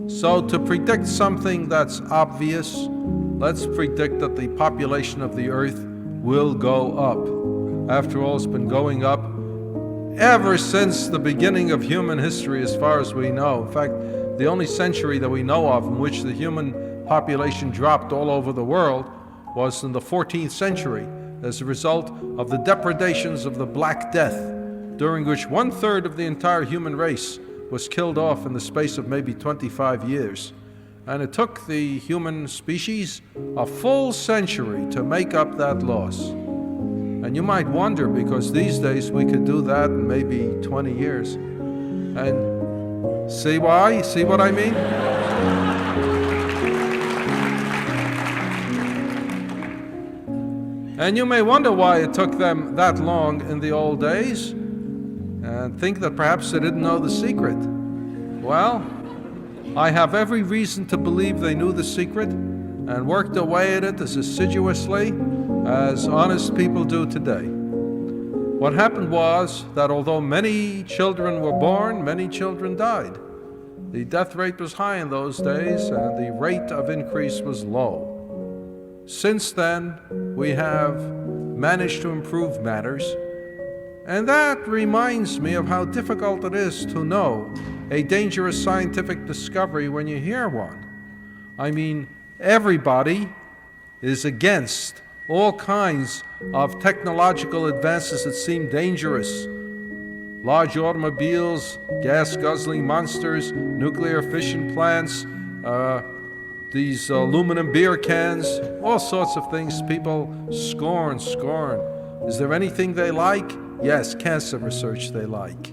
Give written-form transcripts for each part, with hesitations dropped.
So to predict something that's obvious, let's predict that the population of the earth will go up. After all, it's been going up ever since the beginning of human history, as far as we know. In fact, the only century that we know of in which the human population dropped all over the world was in the 14th century as a result of the depredations of the Black Death, during which 1/3 of the entire human race was killed off in the space of maybe 25 years. And it took the human species a full century to make up that loss. And you might wonder, because these days we could do that in maybe 20 years. And see why? See what I mean? And you may wonder why it took them that long in the old days, and think that perhaps they didn't know the secret. Well, I have every reason to believe they knew the secret and worked away at it as assiduously as honest people do today. What happened was that although many children were born, many children died. The death rate was high in those days, and the rate of increase was low. Since then, we have managed to improve matters, and that reminds me of how difficult it is to know a dangerous scientific discovery when you hear one. I mean, everybody is against all kinds of technological advances that seem dangerous. Large automobiles, gas-guzzling monsters, nuclear fission plants, these aluminum beer cans, all sorts of things people scorn. Is there anything they like? Yes, cancer research they like.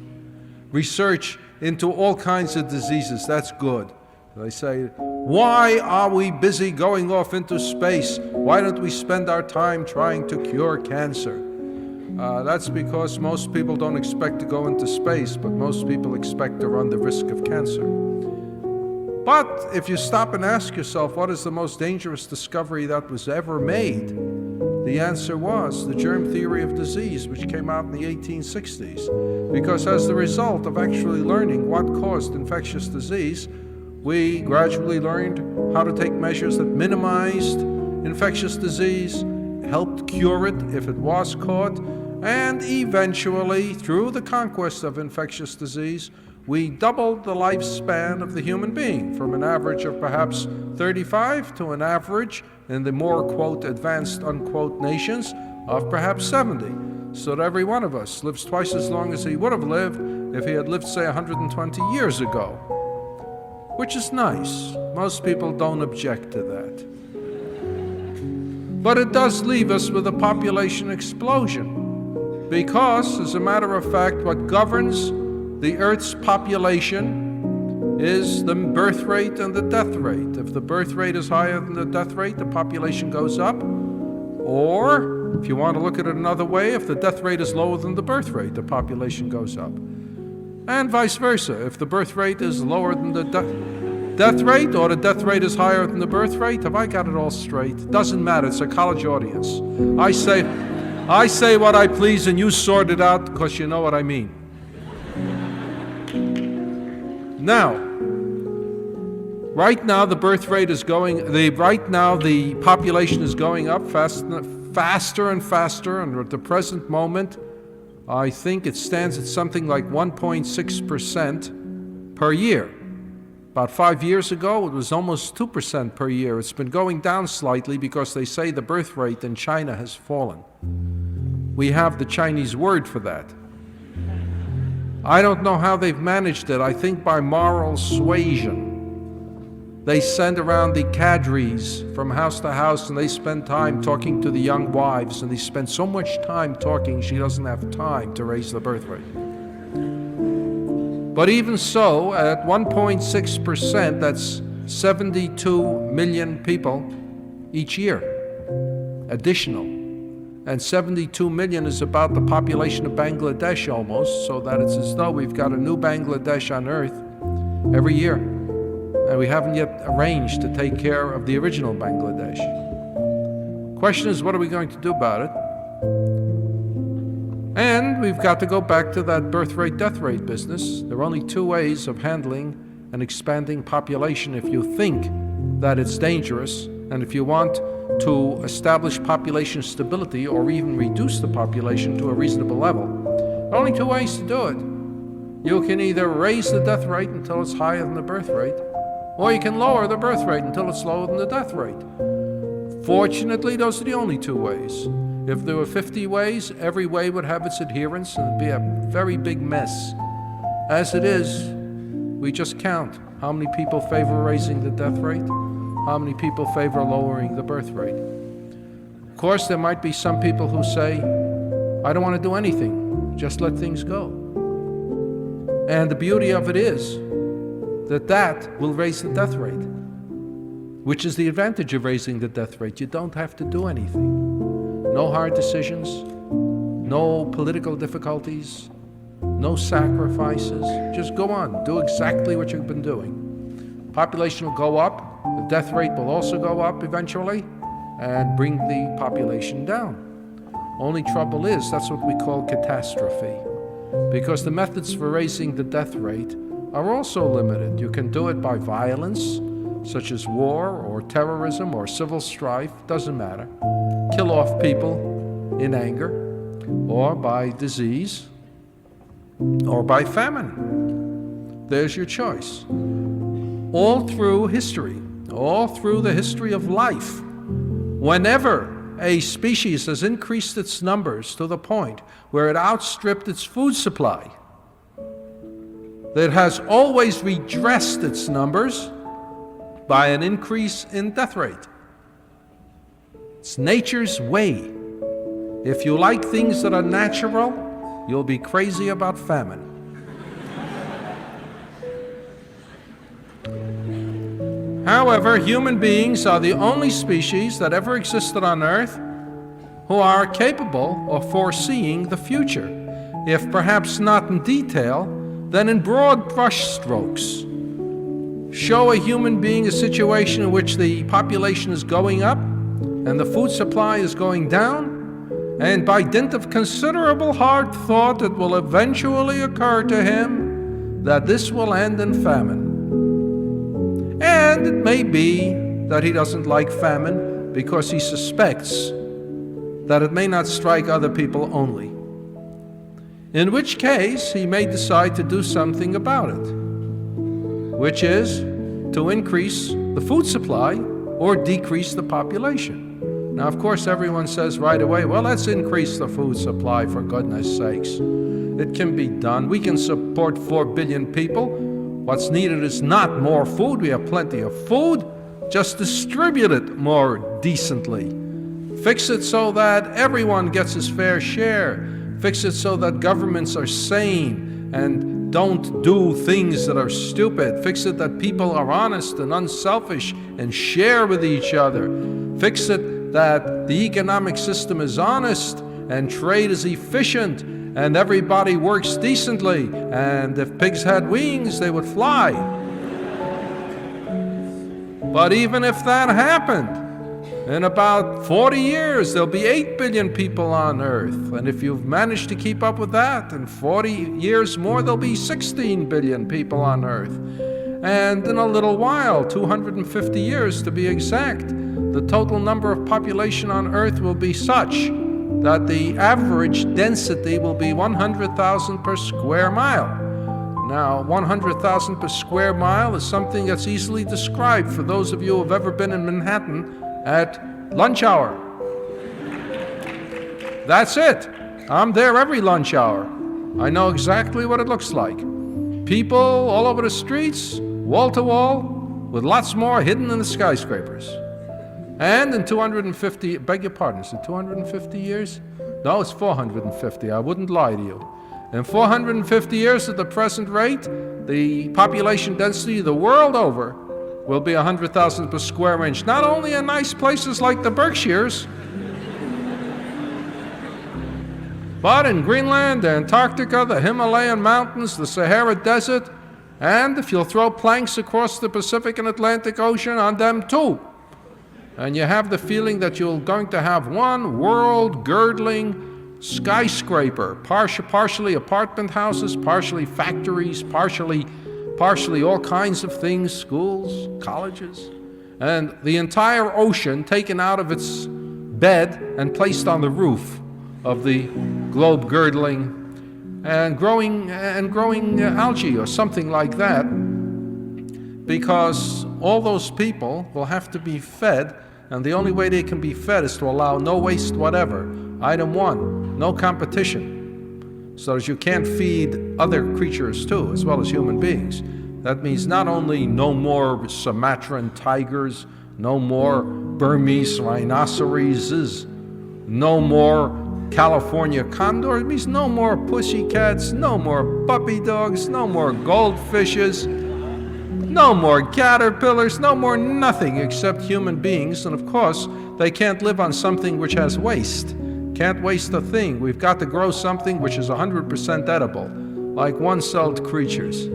Research into all kinds of diseases, that's good. They say, why are we busy going off into space? Why don't we spend our time trying to cure cancer? That's because most people don't expect to go into space, but most people expect to run the risk of cancer. But if you stop and ask yourself, what is the most dangerous discovery that was ever made? The answer was the germ theory of disease, which came out in the 1860s. Because as the result of actually learning what caused infectious disease, we gradually learned how to take measures that minimized infectious disease, helped cure it if it was caught, and eventually, through the conquest of infectious disease, we doubled the lifespan of the human being from an average of perhaps 35 to an average in the more, quote, advanced, unquote, nations of perhaps 70. So that every one of us lives twice as long as he would have lived if he had lived, say, 120 years ago. Which is nice. Most people don't object to that. But it does leave us with a population explosion. Because, as a matter of fact, what governs the Earth's population is the birth rate and the death rate. If the birth rate is higher than the death rate, the population goes up. Or, if you want to look at it another way, if the death rate is lower than the birth rate, the population goes up. And vice versa. If the birth rate is lower than the death rate, or the death rate is higher than the birth rate, have I got it all straight? Doesn't matter. It's a college audience. I say what I please, and you sort it out because you know what I mean. Now, right now the birth rate is right now the population is going up faster and faster, and at the present moment, I think it stands at something like 1.6% per year. About 5 years ago, it was almost 2% per year. It's been going down slightly because they say the birth rate in China has fallen. We have the Chinese word for that. I don't know how they've managed it. I think by moral suasion. They send around the cadres from house to house, and they spend time talking to the young wives, and they spend so much time talking she doesn't have time to raise the birth rate. But even so, at 1.6%, that's 72 million people each year, additional. And 72 million is about the population of Bangladesh almost, so that it's as though we've got a new Bangladesh on Earth every year. And we haven't yet arranged to take care of the original Bangladesh. Question is, what are we going to do about it? And we've got to go back to that birth rate, death rate business. There are only two ways of handling an expanding population if you think that it's dangerous, and if you want to establish population stability or even reduce the population to a reasonable level. There are only two ways to do it. You can either raise the death rate until it's higher than the birth rate, or you can lower the birth rate until it's lower than the death rate. Fortunately, those are the only two ways. If there were 50 ways, every way would have its adherents and it'd be a very big mess. As it is, we just count how many people favor raising the death rate, how many people favor lowering the birth rate. Of course, there might be some people who say, I don't want to do anything, just let things go. And the beauty of it is that will raise the death rate, which is the advantage of raising the death rate. You don't have to do anything. No hard decisions, no political difficulties, no sacrifices. Just go on, do exactly what you've been doing. Population will go up, the death rate will also go up eventually, and bring the population down. Only trouble is, that's what we call catastrophe, because the methods for raising the death rate are also limited. You can do it by violence, such as war or terrorism or civil strife, doesn't matter. Kill off people in anger, or by disease, or by famine. There's your choice. All through history, all through the history of life, whenever a species has increased its numbers to the point where it outstripped its food supply, it has always redressed its numbers by an increase in death rate. It's nature's way. If you like things that are natural, you'll be crazy about famine. However, human beings are the only species that ever existed on Earth who are capable of foreseeing the future, if perhaps not in detail, then in broad brushstrokes. Show a human being a situation in which the population is going up and the food supply is going down, and by dint of considerable hard thought, it will eventually occur to him that this will end in famine. And it may be that he doesn't like famine because he suspects that it may not strike other people only. In which case, he may decide to do something about it, which is to increase the food supply or decrease the population. Now, of course, everyone says right away, well, let's increase the food supply, for goodness sakes. It can be done. We can support 4 billion people. What's needed is not more food. We have plenty of food. Just distribute it more decently. Fix it so that everyone gets his fair share. Fix it so that governments are sane and don't do things that are stupid. Fix it that people are honest and unselfish and share with each other. Fix it that the economic system is honest and trade is efficient and everybody works decently, and if pigs had wings, they would fly. But even if that happened, in about 40 years, there'll be 8 billion people on Earth. And if you've managed to keep up with that, in 40 years more, there'll be 16 billion people on Earth. And in a little while, 250 years to be exact, the total number of population on Earth will be such that the average density will be 100,000 per square mile. Now, 100,000 per square mile is something that's easily described for those of you who have ever been in Manhattan at lunch hour. That's it. I'm there every lunch hour. I know exactly what it looks like. People all over the streets, wall to wall, with lots more hidden in the skyscrapers. And in 250, beg your pardon, is it 250 years? No, it's 450, I wouldn't lie to you. In 450 years at the present rate, the population density the world over will be 100,000 per square inch. Not only in nice places like the Berkshires, but in Greenland, Antarctica, the Himalayan mountains, the Sahara Desert, and if you'll throw planks across the Pacific and Atlantic Ocean on them too. And you have the feeling that you're going to have one world-girdling skyscraper, partially apartment houses, partially factories, partially partially all kinds of things, schools, colleges, and the entire ocean taken out of its bed and placed on the roof of the globe girdling and growing algae or something like that, because all those people will have to be fed, and the only way they can be fed is to allow no waste whatever. Item one, no competition, so that you can't feed other creatures too, as well as human beings. That means not only no more Sumatran tigers, no more Burmese rhinoceroses, no more California condor. It means no more pussycats, no more puppy dogs, no more goldfishes, no more caterpillars, no more nothing except human beings. And of course, they can't live on something which has waste. Can't waste a thing. We've got to grow something which is 100% edible, like one-celled creatures.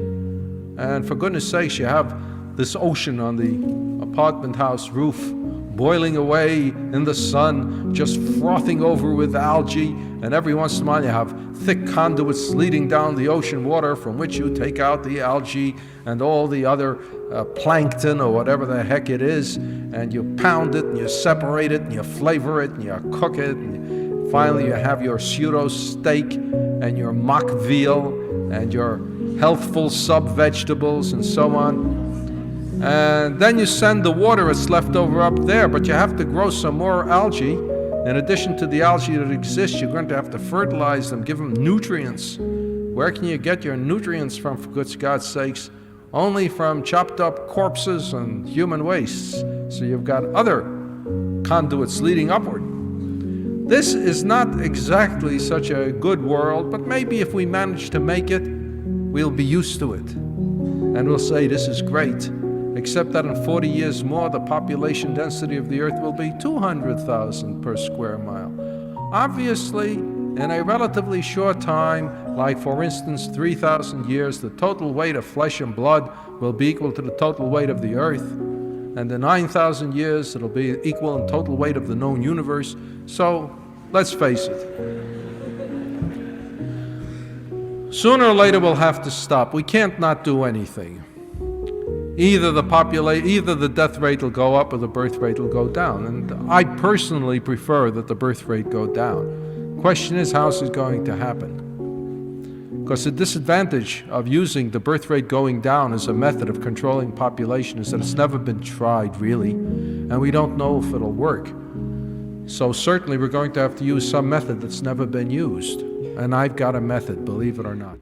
And for goodness sakes, you have this ocean on the apartment house roof, boiling away in the sun, just frothing over with algae, and every once in a while you have thick conduits leading down the ocean water from which you take out the algae and all the other plankton or whatever the heck it is, and you pound it and you separate it and you flavor it and you cook it, and finally you have your pseudo steak and your mock veal and your healthful sub-vegetables and so on. And then you send the water that's left over up there, but you have to grow some more algae. In addition to the algae that exists, you're going to have to fertilize them, give them nutrients. Where can you get your nutrients from, for good God's sakes? Only from chopped up corpses and human wastes. So you've got other conduits leading upward. This is not exactly such a good world, but maybe if we manage to make it, we'll be used to it. And we'll say, this is great. Except that in 40 years more, the population density of the Earth will be 200,000 per square mile. Obviously, in a relatively short time, like for instance 3,000 years, the total weight of flesh and blood will be equal to the total weight of the Earth. And in 9,000 years, it'll be equal in total weight of the known universe. So, let's face it. Sooner or later, we'll have to stop. We can't not do anything. Either the death rate will go up or the birth rate will go down. And I personally prefer that the birth rate go down. Question is, how is it going to happen? Because the disadvantage of using the birth rate going down as a method of controlling population is that it's never been tried, really, and we don't know if it'll work. So certainly we're going to have to use some method that's never been used. And I've got a method, believe it or not.